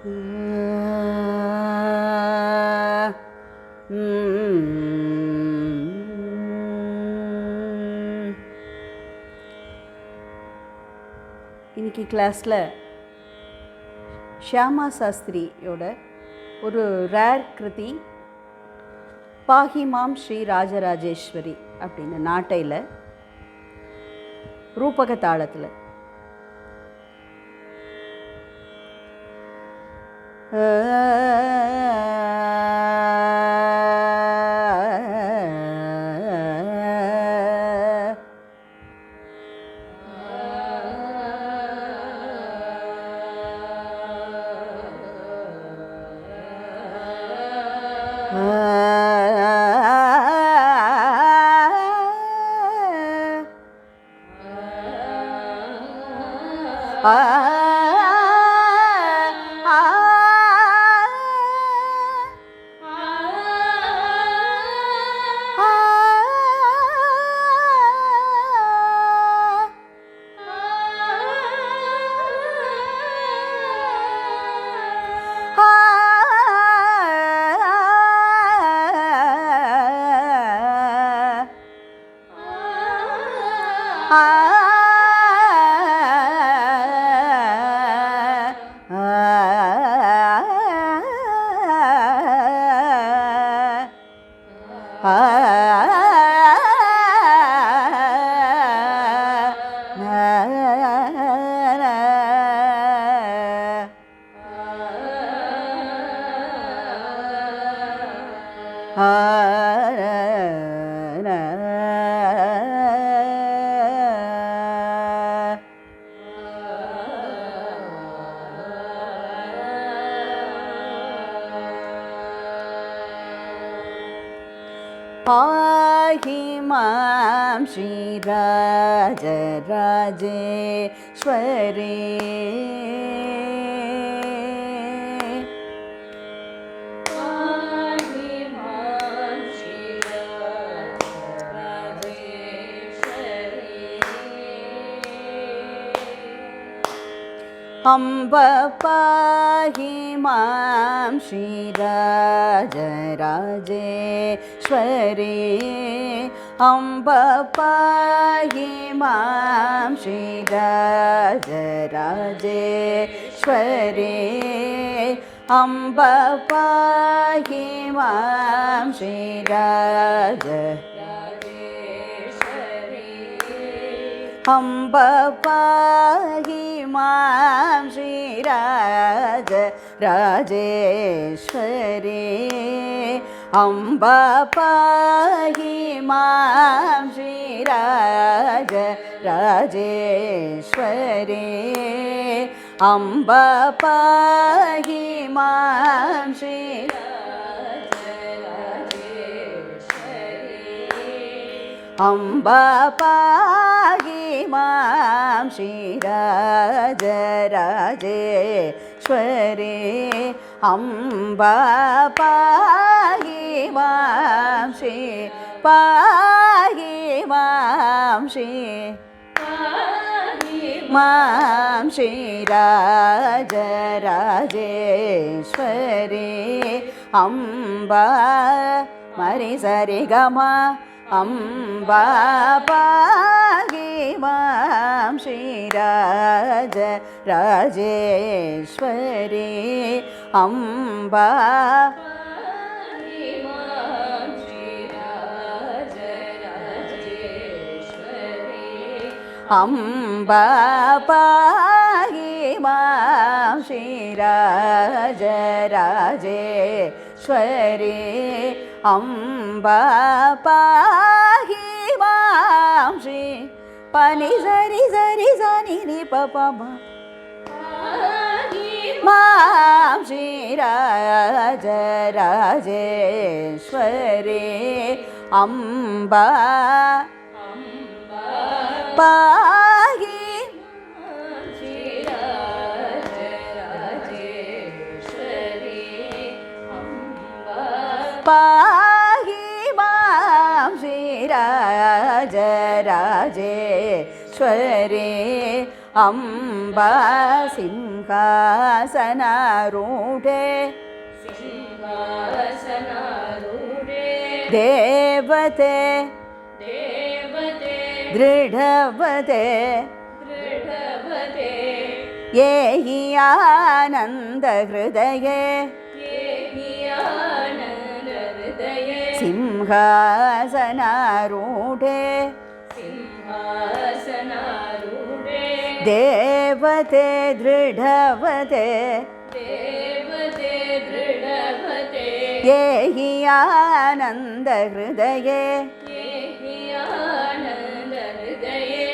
இன்னைக்கு கிளாஸில் ஷியாமா சாஸ்திரியோட ஒரு ரேர் கிருதி பாஹிமாம் ஸ்ரீ ராஜராஜேஸ்வரி அப்படின்னு நாட்டையில் ரூபக தாளத்தில் पाहिमां श्रीराजराजेश्वरी अम्ब पाहिमां श्रीराजराजेश्वरी अम्ब पाहिमां श्रीराजराजेश्वरी अम्ब पाहिमां अम्ब पाहिमां श्रीराजराजेश्वरी अम्ब पाहिमां श्रीराजराजेश्वरी अम्ब पाहिमां अम्ब पाहिमां श्रीराजराजेश्वरी अम्ब पाहिमां श्रीराजराजेश्वरी अम्ब मरि सरि गम अम्ब पाहिमां श्रीराजराजेश्वरी अम्ब अम्ब पाहिमां श्रीराजराजेश्वरी अम्ब पाहिमां श्री पनि सरि सरि सनि नि प प म मां श्रीराजराजेश्वरी अम्ब पाहिमां श्रीराजराजेश्वरी अम्ब पाहिमां श्रीराजराजेश्वरी अम्ब अम्बा सिंहासनारूढे देवते दृढवते ये हि आनन्दहृदये सिंहासनारूढे देवते दृढवते ये हि आनन्दहृदये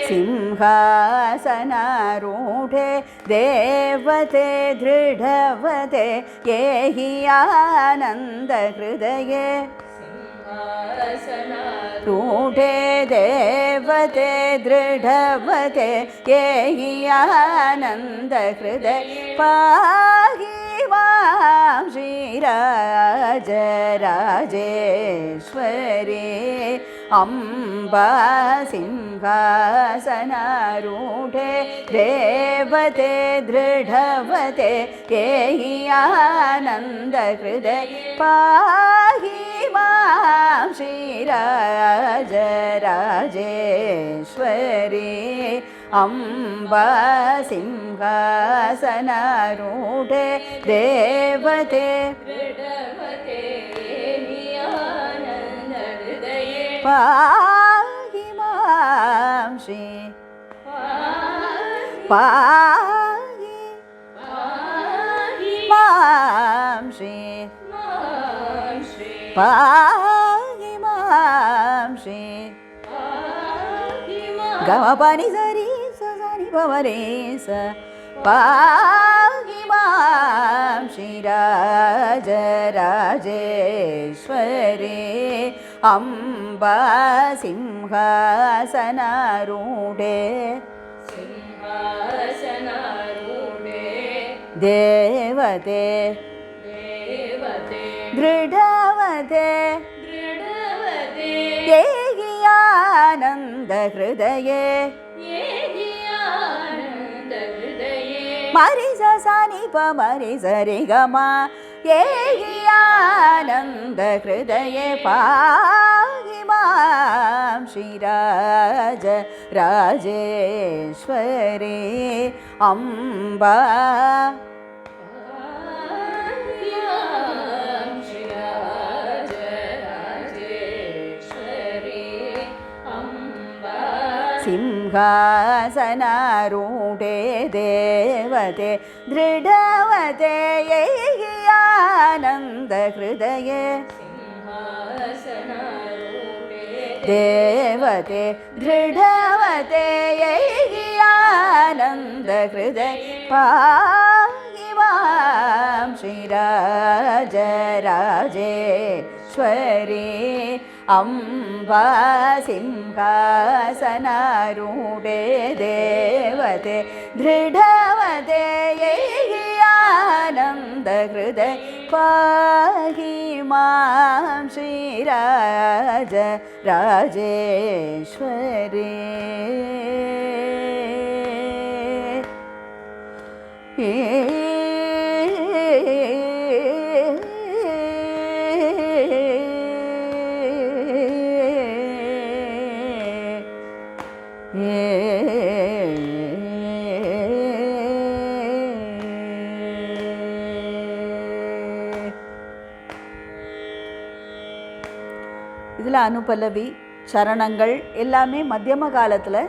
सिंहासनारूढे देवते दृढवते ये हि आनन्दहृदये रूढे देवते दृढवते ये हि आनन्दहृदये पाहि मां श्रीराजराजेश्वरी अम्बा सिंहासनारूढे देवते दृढवते ये हि आनन्दहृदये पाहि मां श्रीराजराजेश्वरी अम्बा सिंहासनारूढे देवते पाहि मां श्री पाहि मां श्री पाहि मां श्री गमपनि सरि सनि पवरे स पाहि मां श्रीराजराजेश्वरी अम्बा सिंहासनारूढे देवते दृढवते ये हि आनन्दहृदये मरि स नि प मरि सरि ग म ये हि आनन्दहृदये पाहि मां श्रीराजराजेश्वरी अम्बा सिंहासनारूढे देवते दृढवते ये हि आनन्दहृदये देवते दृढवते ये हि आनन्दहृदये पाहि मां श्रीराजराजेश्वरी अम्बा सिंहासनारूढे देवते दृढवते ये हि आनन्दहृदये पाहि मां श्रीराजराजेश्वरी இதில் அனுபல்லவி சரணங்கள் எல்லாமே மத்தியம காலத்தில்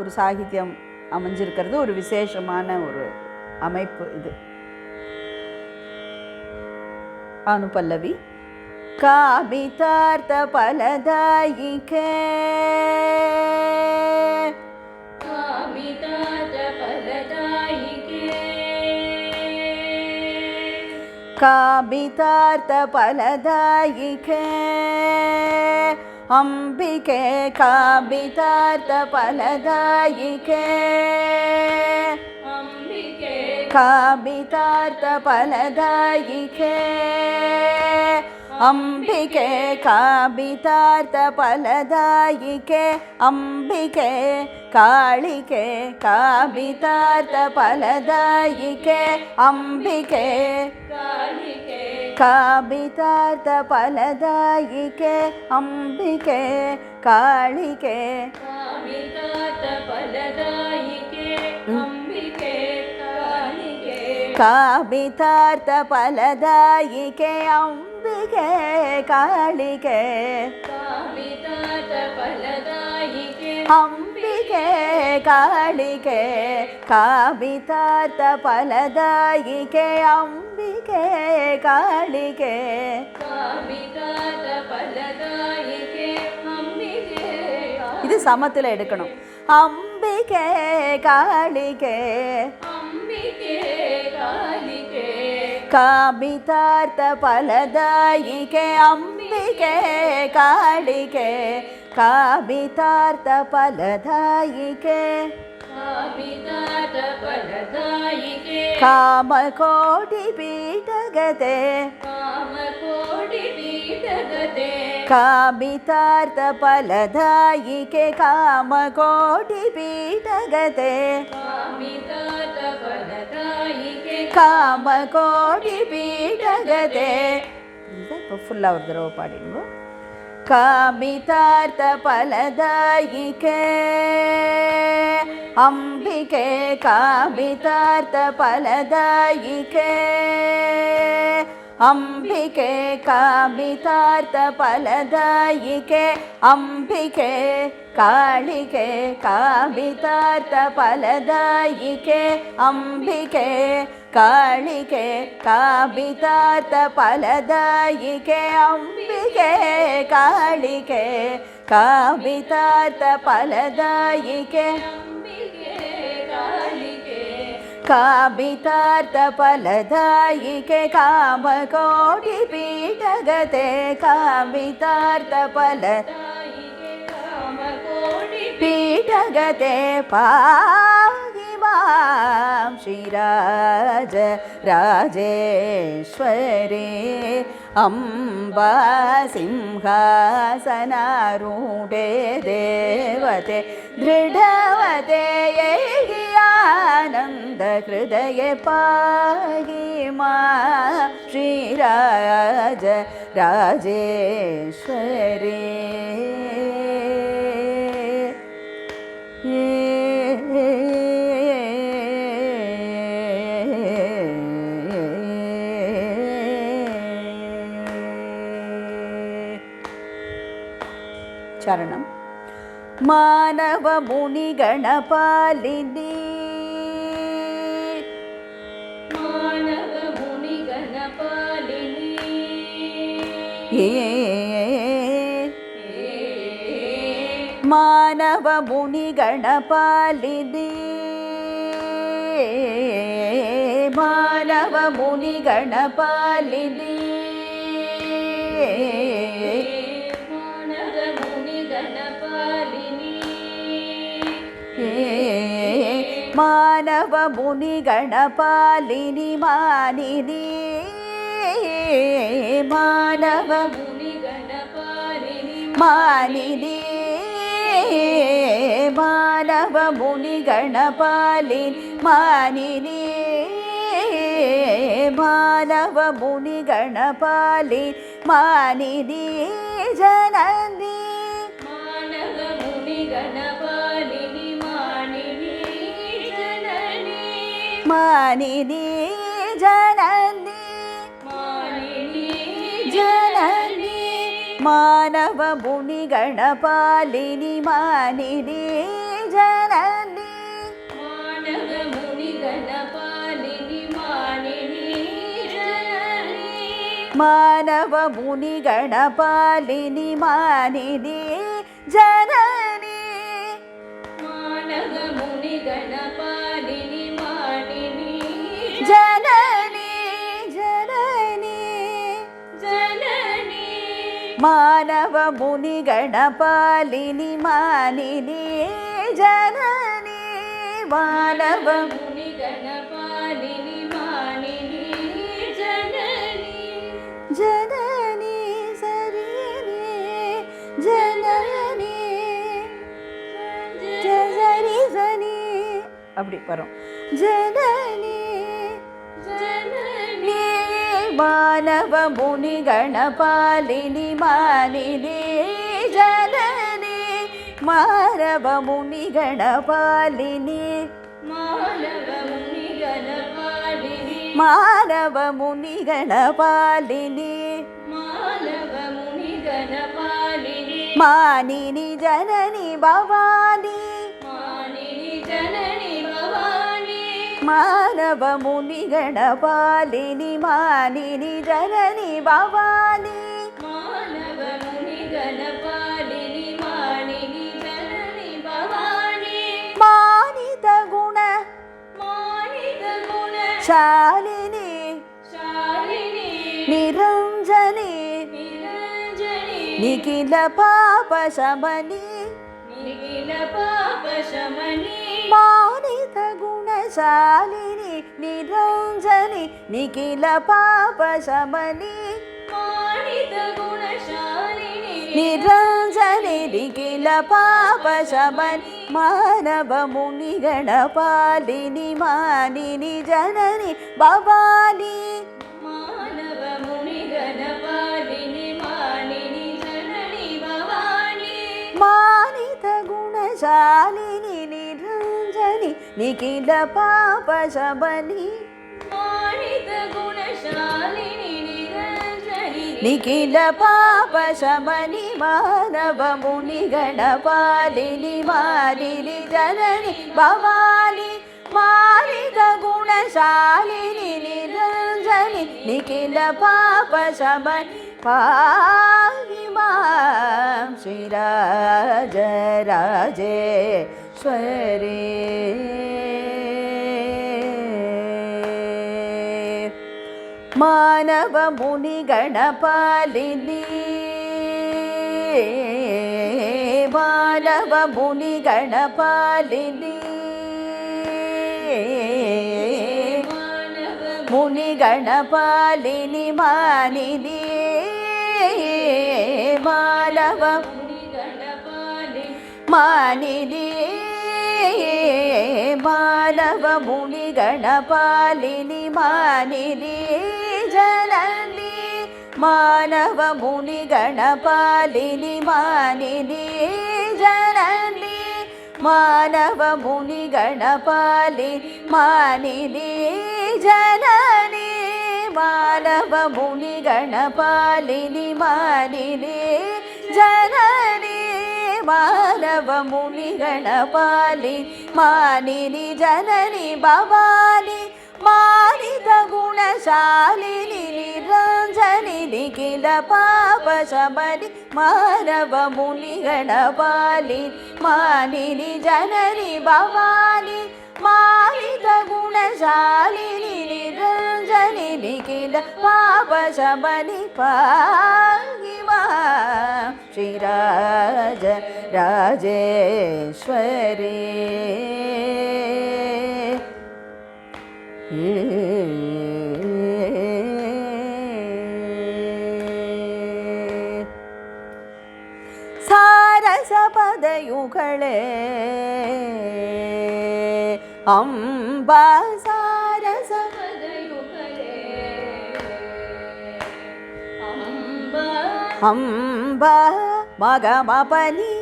ஒரு சாகித்யம் அமைஞ்சிருக்கிறது. ஒரு விசேஷமான ஒரு அமைப்பு இது. அனுபல்லவி காமிதார்த்த பலதாயிகே कामितार्थ फलदायिके अंबिके कामितार्थ फलदायिके कामितार्थ फलदायिके ಅಂಬಿಕೆ ಕಾಮಿತಾರ್ಥ ಫಲದಾಯಿಕೆ ಅಂಬಿಕೆ ಕಾಳಿಕೆ ಕಾಮಿತಾರ್ಥ ಫಲದಾಯಿಕೆ ಅಂಬಿಕೆ ಕಾಮಿತಾರ್ಥ ಫಲದಾಯಿಕೆ ಅಂಬಿಕೆ ಕಾಳಿಕೆ ಕಾಮಿತಾರ್ಥ ಫಲದಾಯಿಕೆ ಅಂಬಿಕೆ ಕಾಳಿಕೆ ಕಾಮಿತಾರ್ಥ ಫಲದಾಯಿಕೆ ಅಂಬಿಕೆ ಕಾಳಿಕೆ ಕಾಮಿತಾರ್ಥ ಫಲದಾಯಿಕೆ ಅಂಬಿಕೆ ಕಾಳಿಕೆ ಕಾಮಿತಾರ್ಥ ಫಲದಾಯಿಕೆ ಅಂಬಿಕೆ ಕಾಳಿಕೆ ಕಾಮಿತಾರ್ಥ ಫಲದಾಯಿಕೆ ಅಂಬಿಕೆ இது சமத்தில் எடுக்கணும். அம்பிகே காளிகே அம்பிகே காளிகே காமிதார்த்த பலதாயிகே அம்பிகே காளிகே காமிதார்த்த பலதாயிகே காமிதார்த்த பலதாயிகே காமகோடி பீடகதே காமகோடி பீடகதே ಕಾಮಿತಾರ್ಥ ಫಲದಾಯಿಕೆ ಕಾಮಕೋಟಿ ಪೀಠಗತೆ ಕಾಮಿತಾರ್ಥ ಫಲದಾಯಿಕೆ ಕಾಮಕೋಟಿ ಪೀಠಗತೆ இப்போ ஃபுல்லாக ஒரு தடவை பாடிடுவோம். ಕಾಮಿತಾರ್ಥ ಫಲದಾಯಿಕೆ ಅಂಬಿಕೆ ಕಾಮಿತಾರ್ಥ ಫಲದಾಯಿಕೆ ಅಂಬಿಕೆ ಕಾಮಿತಾರ್ಥ ಫಲದಾಯಿಕೆ ಅಂಬಿಕೆ ಕಾಳಿಕೆ ಕಾಮಿತಾರ್ಥ ಫಲದಾಯಿಕೆ ಅಂಬಿಕೆ ಕಾಳಿಕೆ ಕಾಮಿತಾರ್ಥ ಫಲದಾಯಿಕೆ ಅಂಬಿಕೆ ಕಾಳಿಕೆ ಕಾಮಿತಾರ್ಥ ಫಲದಾಯಿಕೆ ಕಾಮಿತಾರ್ಥ ಫಲದಾಯಿಕೆ ಕಾಮಕೋಟಿ ಪೀಠಗತೆ ಕಾಮಿತಾರ್ಥ ಫಲದಾಯಿಕೆ ಕಾಮಕೋಟಿ ಪೀಠಗತೆ ಪಾಹಿ ಮಾಂ ಶ್ರೀರಾಜ ರಾಜೇಶ್ವರಿ ಅಂಬಾ ಸಿಂಹಾಸನಾರೂಢೆ ದೇವತೆ ದೃಢವತೆ ಆನಂದ ಹೃದಯ ಪಾಹಿ ಮಾಂ ಶ್ರೀರಾಜ ರಾಜೇಶ್ವರಿ ಚರಣಂ ಮಾನವ ಮುನಿ ಗಣಪಾಲಿನಿ ಮಾನವ ಮುನಿ ಗಣಪಾಲಿನಿ ಮಾನವ ಮುನಿ ಗಣಪಾಲಿನಿ ಮಾನವ ಮುನಿ ಗಣಪಾಲಿನಿ ಮಾನವ ಮುನಿ ಗಣಪಾಲಿನಿ ಮಾನಿನಿ ಮಾನವ ಮುನಿ ಗಣಪಾಲಿನಿ ಮಾನಿನಿ ಮಾನವ ಮುನಿ ಗಣಪಾಲಿನಿ ಮಾನಿನಿ ಮಾನವ ಮುನಿ ಗಣಪಾಲಿನಿ ಮಾನಿನಿ ಜನನಿ ಮಾನವ ಮುನಿ ಗಣಪಾಲಿನಿ ಮಾನಿನಿ ಜನನಿ ಮಾನಿನಿ ಜನನಿ ಮಾನಿನಿ ಜನನಿ ಮಾನವ ಮುನಿ ಗಣಪಾಲಿನಿ ಮಾನಿನಿ ಜನನಿ ಮಾನವ ಮುನಿ ಗಣಪಾಲಿನಿ ಮಾನಿನಿ ಜನನಿ ಮಾನವ ಮುನಿ ಗಣಪಾಲಿನಿ ಮಾನಿನಿ ಜನನಿ ಮಾನವ ಮುನಿ ಗಣಪಾಲಿನಿ ಮಾನಿನಿ ಜನನಿ ಜನನಿ ಜನನಿ ಮಾನವ ಮುನಿ ಗಣಪಾಲಿನಿ ಮಾನಿನಿ ಜನನಿ ಮಾನವ ಮುನಿ ಗಣಪಾಲಿನಿ ಮಾನಿನಿ ಜನನಿ ಜನನಿ பரம். ஜனனி ஜனனி மானவ முனி கணபாலினி மானினி ஜனனி மானவ முனி கணபாலினி மானவ முனி கணபாலினி மானவ முனி கணபாலினி மானவ முனி கணபாலினி மானினி ஜனனி பவானி மானினி ஜனனி பவானி மானவ முனி கணபாலினி மானினி ஜனனி பவானி மானவ முனி கணபாலினி மானினி ஜனனி பவானி மானித குண ಶಾಲಿನಿ ನಿರಂಜನಿ ನಿಖಿಲ ಪಾಪ ಶಮನಿ ಮಾನಿತ ಗುಣಶಾಲಿನಿ ನಿರಂಜನಿ ನಿಖಿಲ ಪಾಪ ಶಮನಿ ನಿರಂಜನಿ ನಿಖಿಲ ಪಾಪ ಶಮನಿ ಮಾನವ ಮುನಿ ಗಣಪಾಲಿನಿ ಮಾನಿನಿ ಜನನಿ ಭವಾನಿ ಮಾನವ ಮುನಿ ಗಣಪಾಲಿನಿ ಮಾನಿನಿ ಜನನಿ ಭವಾನಿ ಮಾನಿತ ಗುಣಶಾಲಿನಿ ನಿರಂಜನಿ ನಿಖಿಲ ಪಾಪ ಶಮನಿ ಮಾನಿತ ಗುಣಶಾಲಿನಿ ನಿಖಿಲ ಪಾಪ ಶಮನಿ ಮಾನವ ಮುನಿ ಗಣಪಾಲಿನಿ ಮಾನಿನಿ ಜನನಿ ಭವಾನಿ ಮಾನಿತ ಗುಣಶಾಲಿನಿ ನಿರಂಜನಿ ನಿಖಿಲ ಪಾಪ ಶಮನಿ ಪಾಹಿ ಮಾಂ ಶ್ರೀರಾಜ ರಾಜೇಶ್ವರಿ ಮಾನವ ಮುನಿ ಗಣಪಾಲಿನಿ ಮಾನವ ಮುನಿ ಗಣಪಾಲಿನಿ ಮುನಿ ಗಣಪಾಲಿನಿ ಮಾನಿನಿ ಮಾನವ ಮಾನಿನಿ ಮಾನವ ಮುನಿ ಗಣಪಾಲಿನಿ ಮಾನಿನಿ ಜನನಿ ಮಾನವ ಮುನಿ ಗಣಪಾಲಿನಿ ಮಾನಿನಿ ಜನನಿ ಮಾನವ ಮುನಿ ಗಣಪಾಲಿ ಮಾನಿನಿ ಜನನಿ ಮಾನವ ಮುನಿ ಗಣಪಾಲಿನಿ ಮಾನಿನಿ ಜನನಿ ಮಾನವ ಮುನಿ ಗಣಪಾಲಿ ಮಾನಿನಿ ಜನನಿ ಭವಾನಿ ಮಾನಿತ ಗುಣಶಾಲಿನಿ ನಿರಂಜನಿ ನಿಖಿಲ ಪಾಪ ಶಮನಿ ಮಾನವ ಮುನಿ ಗಣಪಾಲಿ ಮಾನಿನಿ ಜನನಿ ಭವಾನಿ ಮಾನಿತ ಗುಣಶಾಲಿನಿ ನಿರಂಜನಿ ನಿಖಿಲ ಪಾಪ ಶಮನಿ ಪಾಹಿ ಮಾಂ ಶ್ರೀರಾಜ ರಾಜೇಶ್ವರಿ ಸಾರಸ ಪದಯುಗಳೇ ಅಂಬಾ ಸಾರಸ ಪದಯುಗಳೇ ಅಂಬಾ ಮಗ ಮಪನಿ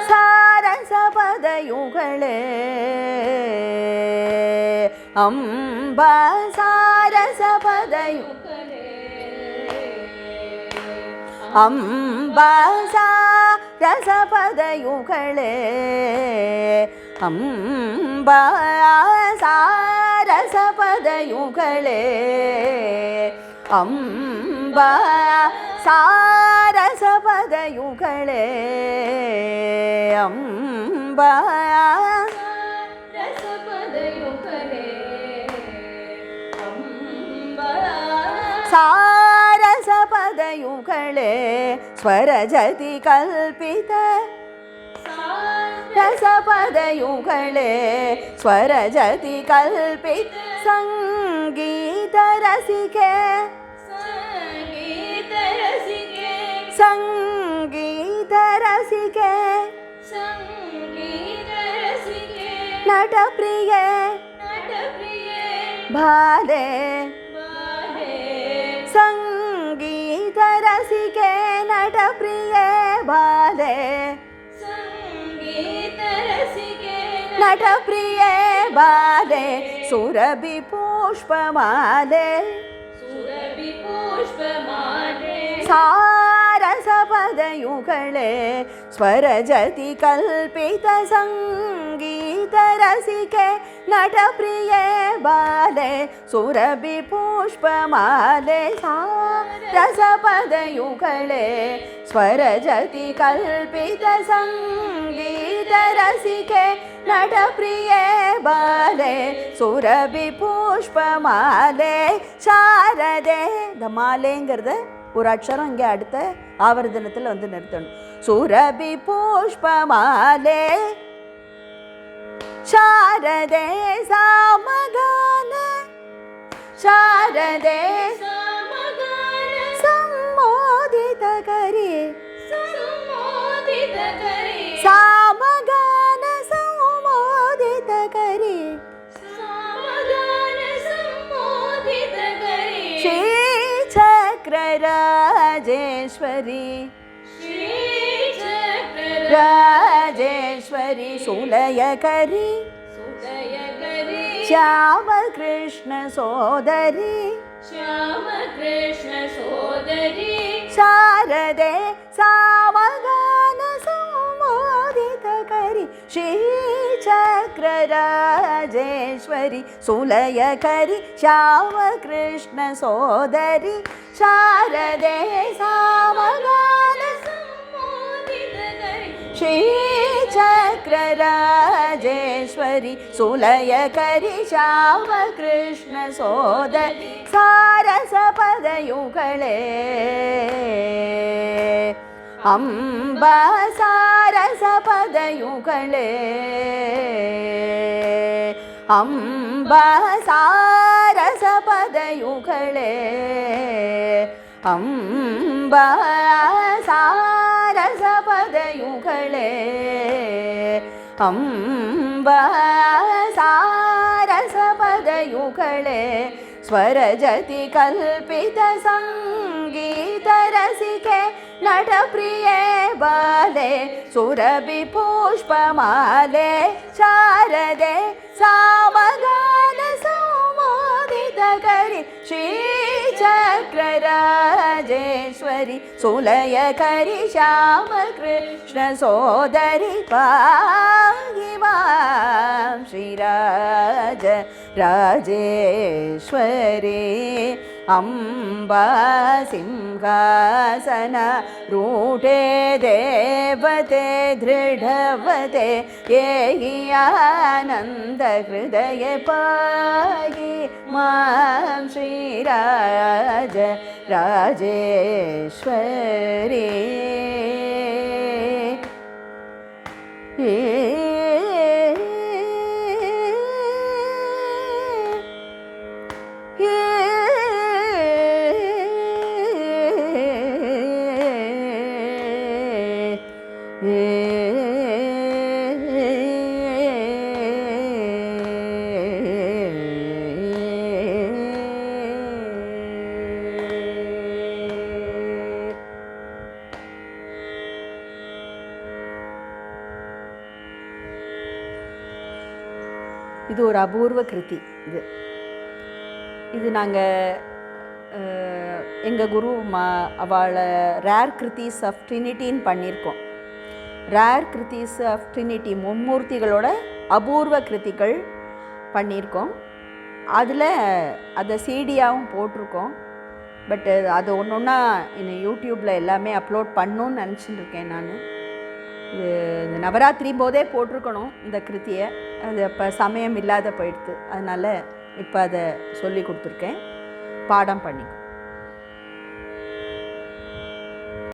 ಸಾರಸ ಪದಯುಗಳೇ ಅಂಬಾ ಸಾರಸ ಪದಯುಗಳೇ ಅಂಬಾ ಸಾರಸ ಪದಯುಗಳೇ ಅಂಬಾ ಸಾರಸ ಪದಯುಗಳೇ ಅಂಬಾ ಸಾರಸ ಪದಯುಗಳೇ ಅಂಬಾ ರಸ ಪದಯುಗಳೇ ಅಂಬಾ ಸಾರಸ ಪದಯುಗಳೇ ಸ್ವರ ಜತಿ ಕಲ್ಪಿತ ರಸ ಪದಯುಗಳೇ ಸ್ವರ ಜತಿ ಕಲ್ಪಿತ ಸಂಗೀತ ರಸಿಕೆ ಸಂಗೀತ ರಸಿಕೆ ಸಂಗೀತ ರಸಿಕೆ ಸಂಗೀತ ರಸಿಕೆ नटप्रिये भाले संगीत रसिके नटप्रिये भाले नटप्रिये बाले सुरभि पुष्पमाले सारसपदयुगले स्वरजति कल्पित संगीत रसिके नटप्रिये बाले सुरभि पुष्पमाले सारसपदयुगले स्वरजति कल्पित संगीत रसिके नटप्रिये बाले सुरभि पुष्पमाले शारदे இந்த மாலேங்கிறத ஒரு அக்ஷரம் இங்கே அடுத்த ஆவர்த்தனத்தில் வந்து நிறுத்தணும். சுரபி புஷ்பமாலே शारदे सामगान शारदे सम्मोदित करी सामगान सम्मोदित करी श्री चक्र राजेश्वरी राजेश्वरी सुलयकरी श्याम कृष्ण सोदरी शारदे सामगान सम्मोदित करी श्री चक्र राजेश्वरी सुलयकरी श्याम कृष्ण सोदरी शारदे सामगान श्री चक्र राजेश्वरी सुलयकरी श्याम कृष्ण सोदरी सारसपदयुगले अम्बा सारसपदयुगले अम्बा सारसपदयुगले अम्बा सारसपदयुगले अम्बा सारसपदयुगले स्वरजति कल्पित संगीत रसिके नटप्रिये बाले सुरभि पुष्पमाले शारदे सामगान सम्मोदित करी श्री चक्र राजेश्वरी सुलयकरी श्याम कृष्ण सोदरी पाहि मां श्रीराज राजेश्वरी अम्बा सिंहासन रूढे देवते दृढवते येहि आनन्द हृदय पाहि मां श्रीराज राजेश्वरी இது ஒரு அபூர்வ கிருதி. இது நாங்கள் எங்கள் குரு அவளை ரேர் கிருத்திஸ் ஆஃப் ட்ரினிட்டின்னு பண்ணியிருக்கோம். ரேர் கிருத்திஸ் ஆஃப் ட்ரினிட்டி மும்மூர்த்திகளோட அபூர்வ கிருத்திகள் பண்ணியிருக்கோம். அதில் அதை சிடியாகவும் போட்டிருக்கோம். பட் அது ஒன்று ஒன்றா இன்னும் யூடியூப்பில் எல்லாமே அப்லோட் பண்ணணுன்னு நினச்சிட்டு இருக்கேன் நான். இது இந்த நவராத்திரி போதே போட்டிருக்கணும் இந்த கிருத்தியை. அது அப்போ சமயம் இல்லாத போயிடுது. அதனால் இப்போ அதை சொல்லி கொடுத்துருக்கேன். பாடம் பண்ணிக்கோ.